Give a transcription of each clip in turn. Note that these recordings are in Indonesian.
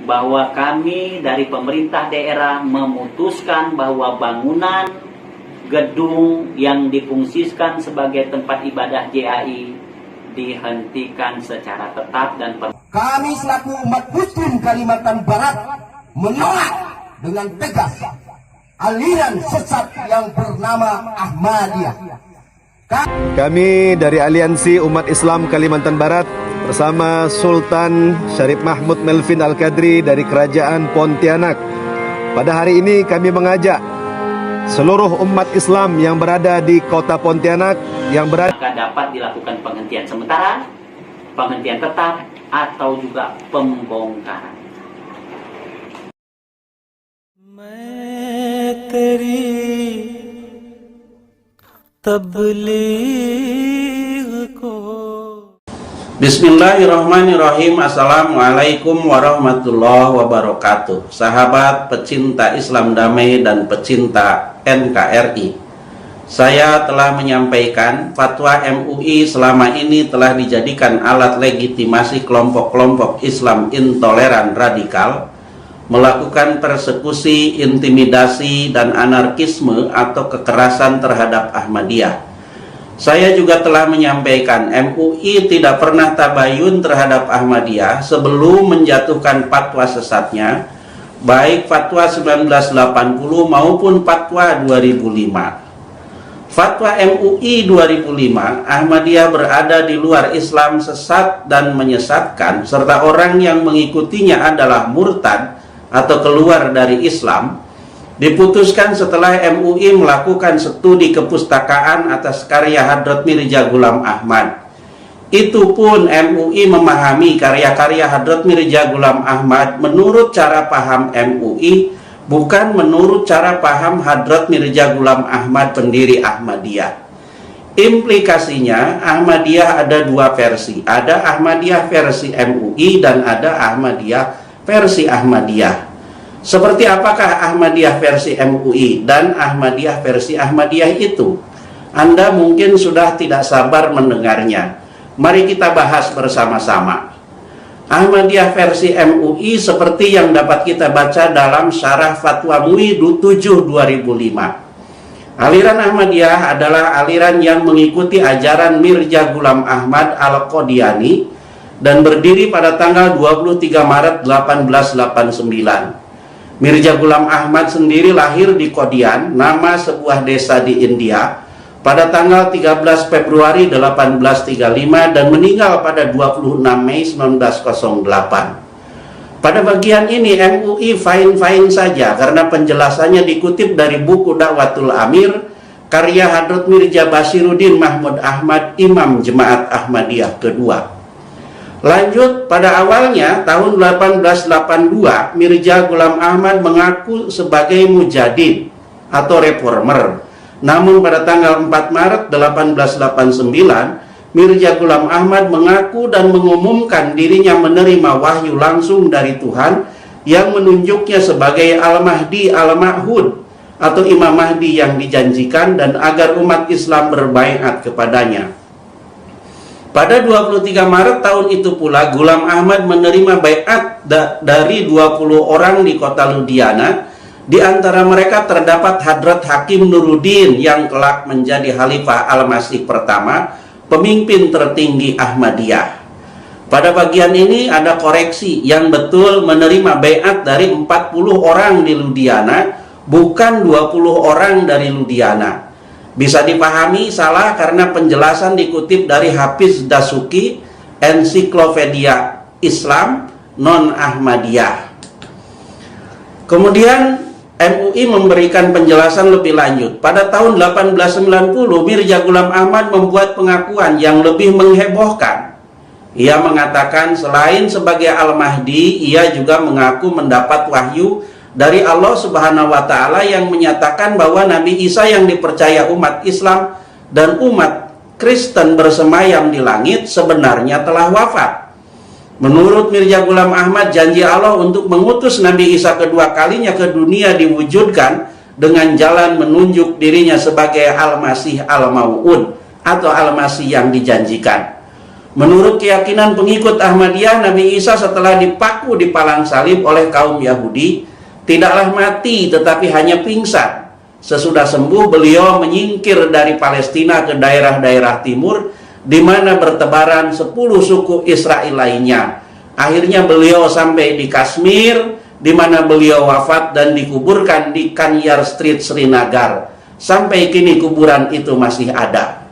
bahwa kami dari pemerintah daerah memutuskan bahwa bangunan gedung yang difungsikan sebagai tempat ibadah JAI dihentikan secara tetap dan kami selaku umat Muslim Kalimantan Barat menolak dengan tegas aliran sesat yang bernama Ahmadiyah. Kami dari Aliansi Umat Islam Kalimantan Barat bersama Sultan Syarif Mahmud Melvin Al-Qadri dari Kerajaan Pontianak. Pada hari ini kami mengajak seluruh umat Islam yang berada di kota Pontianak yang berada dapat dilakukan penghentian sementara, penghentian tetap, atau juga pembongkaran. Bismillahirrahmanirrahim. Assalamualaikum warahmatullahi wabarakatuh. Sahabat pecinta Islam damai dan pecinta NKRI, saya telah menyampaikan fatwa MUI selama ini telah dijadikan alat legitimasi kelompok-kelompok Islam intoleran radikal melakukan persekusi, intimidasi, dan anarkisme atau kekerasan terhadap Ahmadiyah. Saya juga telah menyampaikan MUI tidak pernah tabayun terhadap Ahmadiyah sebelum menjatuhkan fatwa sesatnya, baik fatwa 1980 maupun fatwa 2005. Fatwa MUI 2005, Ahmadiyah berada di luar Islam, sesat dan menyesatkan, serta orang yang mengikutinya adalah murtad atau keluar dari Islam, diputuskan setelah MUI melakukan studi kepustakaan atas karya Hadrat Mirza Ghulam Ahmad. Itu pun MUI memahami karya-karya Hadrat Mirza Ghulam Ahmad menurut cara paham MUI, bukan menurut cara paham Hadrat Mirza Ghulam Ahmad pendiri Ahmadiyah. Implikasinya Ahmadiyah ada dua versi, ada Ahmadiyah versi MUI dan ada Ahmadiyah versi Ahmadiyah. Seperti apakah Ahmadiyah versi MUI dan Ahmadiyah versi Ahmadiyah itu? Anda mungkin sudah tidak sabar mendengarnya. Mari kita bahas bersama-sama. Ahmadiyah versi MUI seperti yang dapat kita baca dalam Syarah Fatwa MUI 7 2005. Aliran Ahmadiyah adalah aliran yang mengikuti ajaran Mirza Ghulam Ahmad Al-Qadiani dan berdiri pada tanggal 23 Maret 1889. Mirza Ghulam Ahmad sendiri lahir di Qadian, nama sebuah desa di India, pada tanggal 13 Februari 1835 dan meninggal pada 26 Mei 1908. Pada bagian ini MUI fine-fine saja karena penjelasannya dikutip dari buku Dakwatul Amir karya Hadrat Mirza Basiruddin Mahmud Ahmad, Imam Jemaat Ahmadiyah kedua. Lanjut, pada awalnya tahun 1882 Mirza Ghulam Ahmad mengaku sebagai mujadid atau reformer. Namun pada tanggal 4 Maret 1889 Mirza Ghulam Ahmad mengaku dan mengumumkan dirinya menerima wahyu langsung dari Tuhan yang menunjuknya sebagai Al-Mahdi Al-Ma'hud atau Imam Mahdi yang dijanjikan, dan agar umat Islam berbaiat kepadanya. Pada 23 Maret tahun itu pula Ghulam Ahmad menerima baiat dari 20 orang di kota Ludhiana. Di antara mereka terdapat Hadrat Hakim Nuruddin yang kelak menjadi Khalifah Al-Masih pertama, pemimpin tertinggi Ahmadiyah. Pada bagian ini ada koreksi, yang betul menerima baiat dari 40 orang di Ludhiana, bukan 20 orang dari Ludhiana. Bisa dipahami salah karena penjelasan dikutip dari Hafiz Dasuki, Ensiklopedia Islam Non-Ahmadiyah. Kemudian MUI memberikan penjelasan lebih lanjut. Pada tahun 1890 Mirza Ghulam Ahmad membuat pengakuan yang lebih menghebohkan. Ia mengatakan selain sebagai Al-Mahdi, ia juga mengaku mendapat wahyu dari Allah Subhanahu wa Ta'ala yang menyatakan bahwa Nabi Isa yang dipercaya umat Islam dan umat Kristen bersemayam di langit sebenarnya telah wafat. Menurut Mirza Ghulam Ahmad, janji Allah untuk mengutus Nabi Isa kedua kalinya ke dunia diwujudkan dengan jalan menunjuk dirinya sebagai Al-Masih Al-Mau'ud atau Al-Masih yang dijanjikan. Menurut keyakinan pengikut Ahmadiyah, Nabi Isa setelah dipaku di palang salib oleh kaum Yahudi, tidaklah mati tetapi hanya pingsan. Sesudah sembuh, beliau menyingkir dari Palestina ke daerah-daerah timur, di mana bertebaran 10 suku Israel lainnya. Akhirnya beliau sampai di Kashmir, di mana beliau wafat dan dikuburkan di Kanyar Street, Srinagar. Sampai kini kuburan itu masih ada.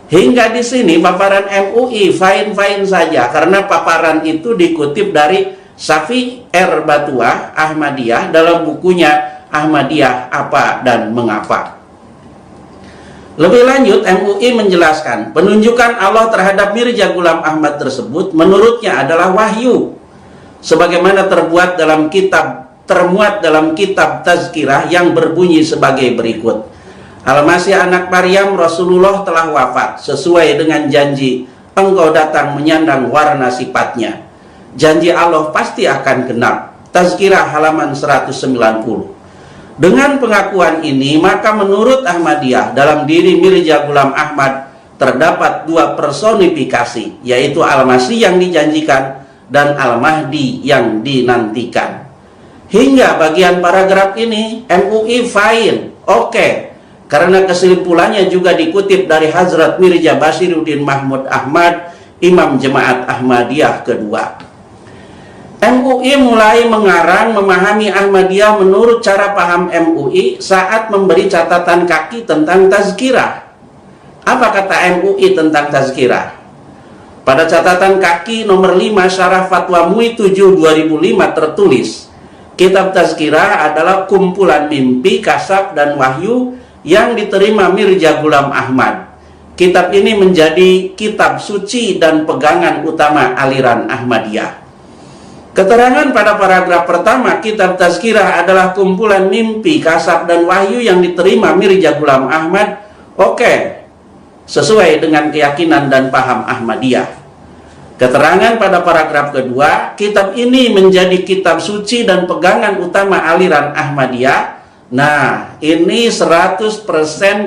Hingga di sini paparan MUI fine-fine saja, karena paparan itu dikutip dari Safi R. Batuah Ahmadiyah dalam bukunya Ahmadiyah Apa dan Mengapa. Lebih lanjut, MUI menjelaskan penunjukan Allah terhadap Mirza Ghulam Ahmad tersebut menurutnya adalah wahyu, sebagaimana termuat dalam kitab Tazkirah yang berbunyi sebagai berikut. Al-Masih anak Maryam, Rasulullah telah wafat sesuai dengan janji, engkau datang menyandang warna sifatnya. Janji Allah pasti akan genap. Tazkirah halaman 190. Dengan pengakuan ini, maka menurut Ahmadiyah, dalam diri Mirza Ghulam Ahmad terdapat 2 personifikasi, yaitu Al-Masih yang dijanjikan dan Al-Mahdi yang dinantikan. Hingga bagian paragraf ini MUI fine, oke. Karena kesimpulannya juga dikutip dari Hazrat Mirza Basiruddin Mahmud Ahmad, Imam Jemaat Ahmadiyah kedua. MUI mulai mengarang memahami Ahmadiyah menurut cara paham MUI saat memberi catatan kaki tentang tazkirah. Apa kata MUI tentang tazkirah? Pada catatan kaki nomor 5 Syarah Fatwa MUI 7 2005 tertulis, kitab tazkirah adalah kumpulan mimpi, kasab, dan wahyu yang diterima Mirza Ghulam Ahmad. Kitab ini menjadi kitab suci dan pegangan utama aliran Ahmadiyah. Keterangan pada paragraf pertama, kitab Tazkirah adalah kumpulan mimpi, kasab, dan wahyu yang diterima Mirza Ghulam Ahmad. Oke, sesuai dengan keyakinan dan paham Ahmadiyah. Keterangan pada paragraf kedua, kitab ini menjadi kitab suci dan pegangan utama aliran Ahmadiyah. Nah, ini 100%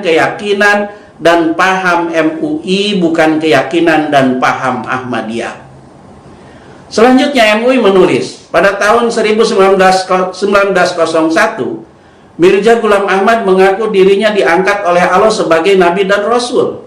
keyakinan dan paham MUI, bukan keyakinan dan paham Ahmadiyah. Selanjutnya MUI menulis, pada tahun 1901, Mirza Ghulam Ahmad mengaku dirinya diangkat oleh Allah sebagai Nabi dan Rasul.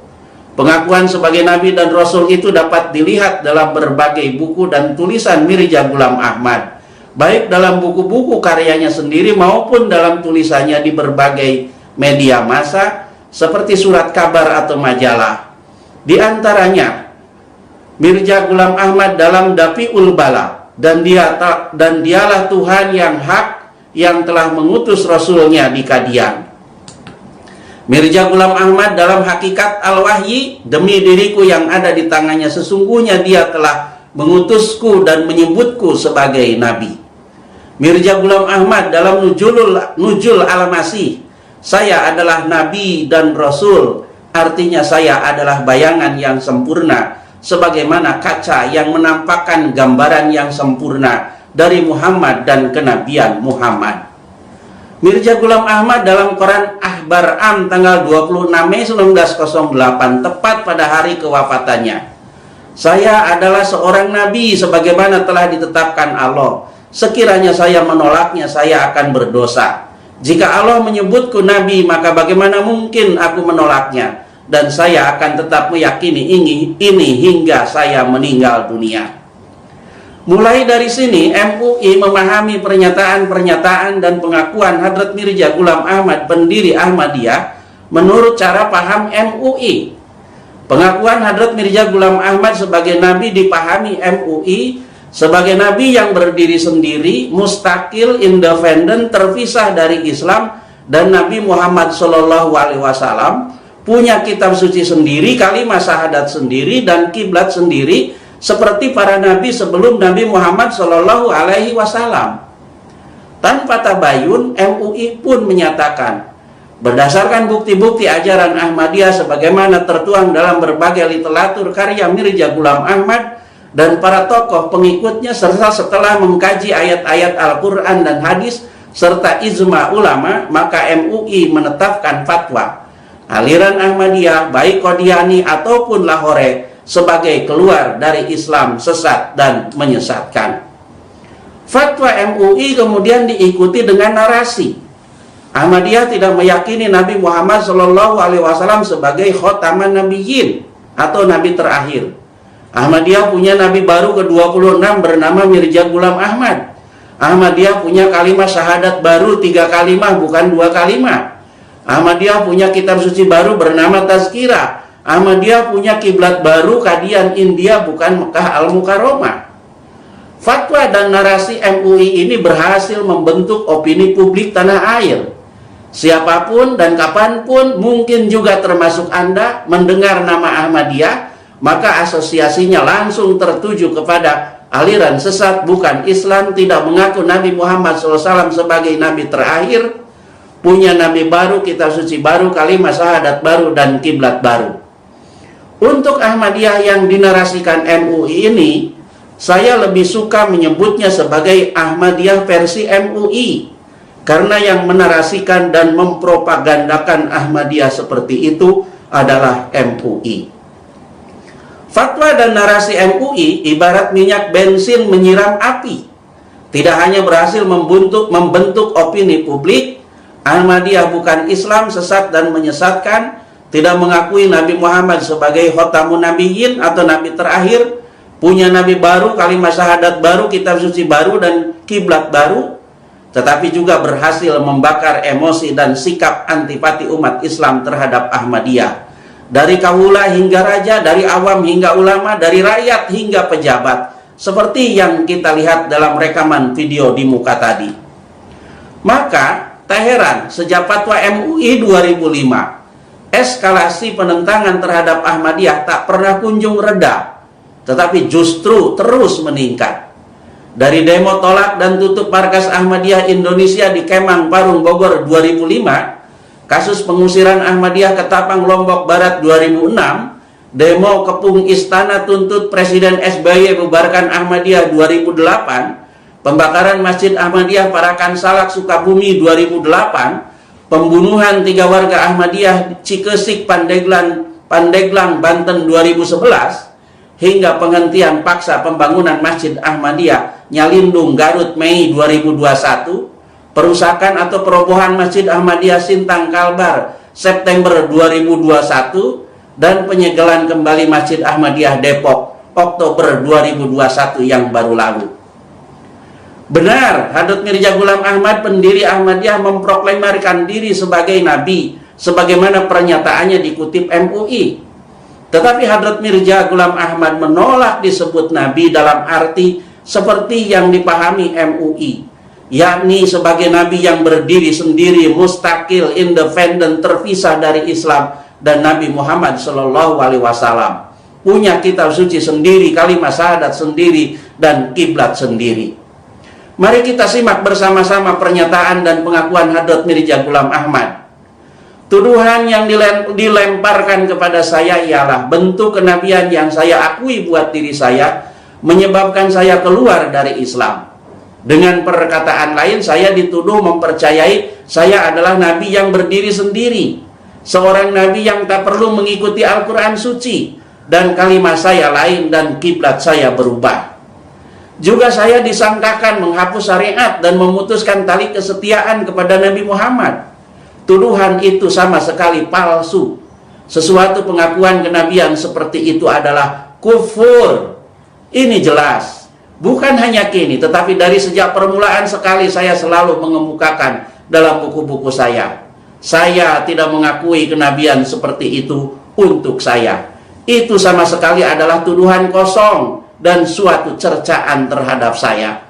Pengakuan sebagai Nabi dan Rasul itu dapat dilihat dalam berbagai buku dan tulisan Mirza Ghulam Ahmad, baik dalam buku-buku karyanya sendiri maupun dalam tulisannya di berbagai media massa seperti surat kabar atau majalah. Di antaranya Mirza Ghulam Ahmad dalam Dafi'ul Bala, dan dialah Tuhan yang hak yang telah mengutus Rasulnya di Kadian. Mirza Ghulam Ahmad dalam Hakikat Al-Wahyi, demi diriku yang ada di tangannya sesungguhnya dia telah mengutusku dan menyebutku sebagai Nabi. Mirza Ghulam Ahmad dalam Nujul Al-Masih, saya adalah Nabi dan Rasul, artinya saya adalah bayangan yang sempurna, sebagaimana kaca yang menampakkan gambaran yang sempurna dari Muhammad dan kenabian Muhammad. Mirza Ghulam Ahmad dalam Quran Ahbar Am tanggal 26 Mei 1908, tepat pada hari kewafatannya, saya adalah seorang nabi sebagaimana telah ditetapkan Allah. Sekiranya saya menolaknya, saya akan berdosa. Jika Allah menyebutku nabi, maka bagaimana mungkin aku menolaknya? Dan saya akan tetap meyakini ini hingga saya meninggal dunia. Mulai dari sini MUI memahami pernyataan-pernyataan dan pengakuan Hadrat Mirza Ghulam Ahmad, pendiri Ahmadiyah, menurut cara paham MUI. Pengakuan Hadrat Mirza Ghulam Ahmad sebagai nabi dipahami MUI sebagai nabi yang berdiri sendiri, mustakil, independen, terpisah dari Islam dan Nabi Muhammad SAW, punya kitab suci sendiri, kalimat syahadat sendiri, dan kiblat sendiri seperti para nabi sebelum Nabi Muhammad SAW. Tanpa tabayun, MUI pun menyatakan, berdasarkan bukti-bukti ajaran Ahmadiyah sebagaimana tertuang dalam berbagai literatur karya Mirza Ghulam Ahmad dan para tokoh pengikutnya, serta setelah mengkaji ayat-ayat Al-Quran dan hadis serta ijma ulama, maka MUI menetapkan fatwa aliran Ahmadiyah baik Qadiani ataupun Lahore sebagai keluar dari Islam sesat dan menyesatkan. Fatwa MUI kemudian diikuti dengan narasi Ahmadiyah tidak meyakini Nabi Muhammad SAW sebagai khotaman nabiyyin atau nabi terakhir. Ahmadiyah punya nabi baru ke-26 bernama Mirza Ghulam Ahmad. Ahmadiyah punya kalimat syahadat baru 3 kalimat bukan 2 kalimat. Ahmadiyah punya kitab suci baru bernama Tazkirah. Ahmadiyah punya kiblat baru Kadian India bukan Mekah Al-Mukarramah. Fatwa dan narasi MUI ini berhasil membentuk opini publik tanah air. Siapapun dan kapanpun, mungkin juga termasuk Anda, mendengar nama Ahmadiyah, maka asosiasinya langsung tertuju kepada aliran sesat, bukan Islam, tidak mengaku Nabi Muhammad SAW sebagai nabi terakhir, punya nabi baru, kitab suci baru, kalimat syahadat baru, dan kiblat baru. Untuk Ahmadiyah yang dinarasikan MUI ini, saya lebih suka menyebutnya sebagai Ahmadiyah versi MUI, karena yang menarasikan dan mempropagandakan Ahmadiyah seperti itu adalah MUI. Fatwa dan narasi MUI ibarat minyak bensin menyiram api. Tidak hanya berhasil membentuk opini publik, Ahmadiyah bukan Islam, sesat dan menyesatkan, tidak mengakui Nabi Muhammad sebagai khotamun nabiyyin atau nabi terakhir, punya nabi baru, kalimat syahadat baru, kitab suci baru, dan kiblat baru, tetapi juga berhasil membakar emosi dan sikap antipati umat Islam terhadap Ahmadiyah. Dari kawula hingga raja, dari awam hingga ulama, dari rakyat hingga pejabat, seperti yang kita lihat dalam rekaman video di muka tadi. Maka, tak heran, sejak fatwa MUI 2005, eskalasi penentangan terhadap Ahmadiyah tak pernah kunjung reda, tetapi justru terus meningkat. Dari demo tolak dan tutup markas Ahmadiyah Indonesia di Kemang, Parung, Bogor 2005, kasus pengusiran Ahmadiyah ke Tapang, Lombok Barat 2006, demo Kepung Istana tuntut Presiden SBY bubarkan Ahmadiyah 2008, pembakaran Masjid Ahmadiyah Parakan Salak Sukabumi 2008, pembunuhan 3 warga Ahmadiyah Cikesik, Pandeglang, Banten 2011, hingga penghentian paksa pembangunan Masjid Ahmadiyah Nyalindung, Garut, Mei 2021, perusakan atau perobohan Masjid Ahmadiyah Sintang, Kalbar, September 2021, dan penyegelan kembali Masjid Ahmadiyah Depok, Oktober 2021 yang baru lalu. Benar, Hadrat Mirza Ghulam Ahmad, pendiri Ahmadiyah, memproklamirkan diri sebagai nabi, sebagaimana pernyataannya dikutip MUI. Tetapi Hadrat Mirza Ghulam Ahmad menolak disebut nabi dalam arti seperti yang dipahami MUI, yakni sebagai nabi yang berdiri sendiri, mustakil, independen, terpisah dari Islam dan Nabi Muhammad SAW, punya kitab suci sendiri, kalimat syahadat sendiri, dan kiblat sendiri. Mari kita simak bersama-sama pernyataan dan pengakuan Hadrat Mirza Ghulam Ahmad. Tuduhan yang dilemparkan kepada saya ialah bentuk kenabian yang saya akui buat diri saya, menyebabkan saya keluar dari Islam. Dengan perkataan lain, saya dituduh mempercayai saya adalah nabi yang berdiri sendiri, seorang nabi yang tak perlu mengikuti Al-Quran suci, dan kalimat saya lain dan kiblat saya berubah. Juga saya disangkakan menghapus syariat dan memutuskan tali kesetiaan kepada Nabi Muhammad. Tuduhan itu sama sekali palsu. Sesuatu pengakuan kenabian seperti itu adalah kufur. Ini jelas. Bukan hanya kini, tetapi dari sejak permulaan sekali saya selalu mengemukakan dalam buku-buku saya. Saya tidak mengakui kenabian seperti itu untuk saya. Itu sama sekali adalah tuduhan kosong dan suatu cercaan terhadap saya.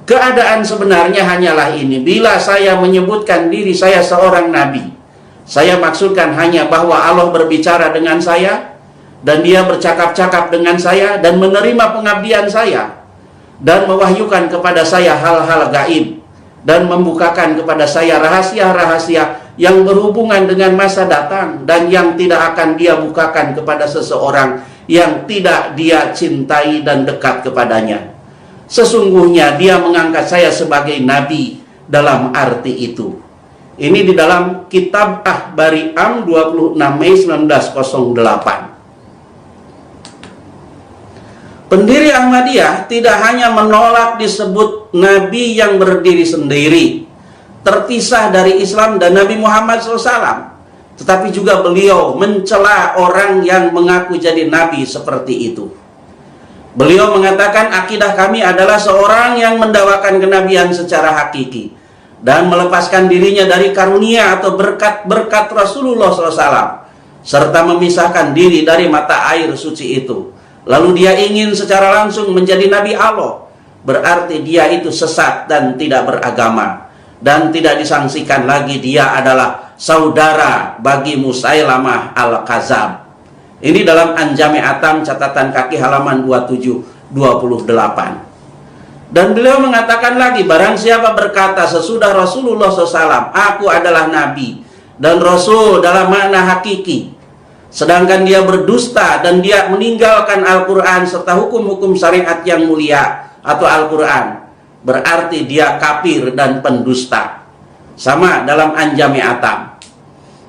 Keadaan sebenarnya hanyalah ini. Bila saya menyebutkan diri saya seorang nabi, saya maksudkan hanya bahwa Allah berbicara dengan saya, dan dia bercakap-cakap dengan saya, dan menerima pengabdian saya, dan mewahyukan kepada saya hal-hal gaib, dan membukakan kepada saya rahasia-rahasia yang berhubungan dengan masa datang, dan yang tidak akan dia bukakan kepada seseorang yang tidak dia cintai dan dekat kepadanya. Sesungguhnya dia mengangkat saya sebagai nabi dalam arti itu. Ini di dalam kitab Ahbari Am 26 Mei 1908. Pendiri Ahmadiyah tidak hanya menolak disebut nabi yang berdiri sendiri, terpisah dari Islam dan Nabi Muhammad SAW, tetapi juga beliau mencela orang yang mengaku jadi nabi seperti itu. Beliau mengatakan akidah kami adalah seorang yang mendakwakan kenabian secara hakiki dan melepaskan dirinya dari karunia atau berkat-berkat Rasulullah SAW, serta memisahkan diri dari mata air suci itu. Lalu dia ingin secara langsung menjadi Nabi Allah, berarti dia itu sesat dan tidak beragama, dan tidak disangsikan lagi dia adalah saudara bagi Musailamah Al-Kazab. Ini dalam Anjami Atam catatan kaki halaman 2728. Dan beliau mengatakan lagi, barang siapa berkata sesudah Rasulullah SAW, aku adalah Nabi dan Rasul dalam makna hakiki, sedangkan dia berdusta dan dia meninggalkan Al-Quran serta hukum-hukum syariat yang mulia atau Al-Quran, berarti dia kafir dan pendusta. Sama dalam Anjami Atam.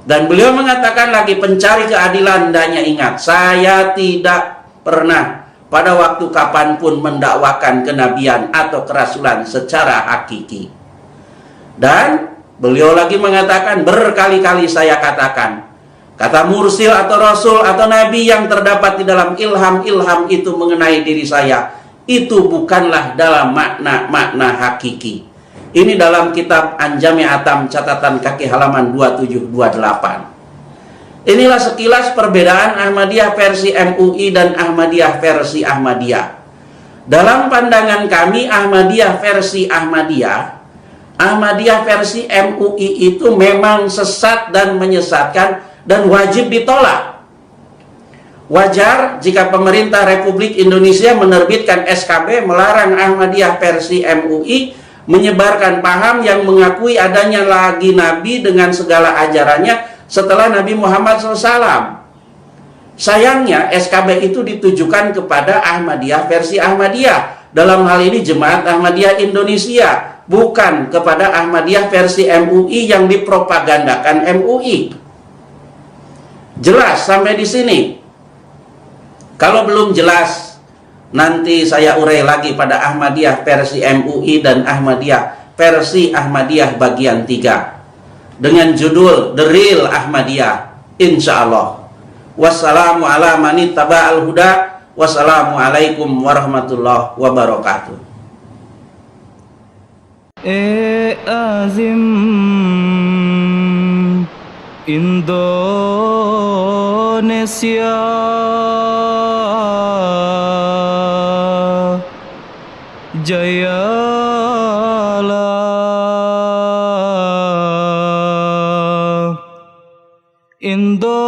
Dan beliau mengatakan lagi, pencari keadilan hendaknya ingat, saya tidak pernah pada waktu kapanpun mendakwakan kenabian atau kerasulan secara hakiki. Dan beliau lagi mengatakan, berkali-kali saya katakan, kata mursil atau rasul atau nabi yang terdapat di dalam ilham-ilham itu mengenai diri saya, itu bukanlah dalam makna-makna hakiki. Ini dalam kitab Anjami Atam catatan kaki halaman 2728. Inilah sekilas perbedaan Ahmadiyah versi MUI dan Ahmadiyah versi Ahmadiyah. Dalam pandangan kami Ahmadiyah versi Ahmadiyah versi MUI itu memang sesat dan menyesatkan dan wajib ditolak. Wajar jika pemerintah Republik Indonesia menerbitkan SKB melarang Ahmadiyah versi MUI menyebarkan paham yang mengakui adanya lagi Nabi dengan segala ajarannya setelah Nabi Muhammad SAW. Sayangnya SKB itu ditujukan kepada Ahmadiyah versi Ahmadiyah, dalam hal ini Jemaat Ahmadiyah Indonesia, bukan kepada Ahmadiyah versi MUI yang dipropagandakan MUI. Jelas sampai di sini? Kalau belum jelas, nanti saya urai lagi pada Ahmadiyah versi MUI dan Ahmadiyah versi Ahmadiyah bagian 3 dengan judul The Real Ahmadiyah, insya Allah. Wassalamu ala mani taba'al huda. Wassalamualaikum warahmatullahi wabarakatuh. Azim Indonesia, jayalah Indonesia.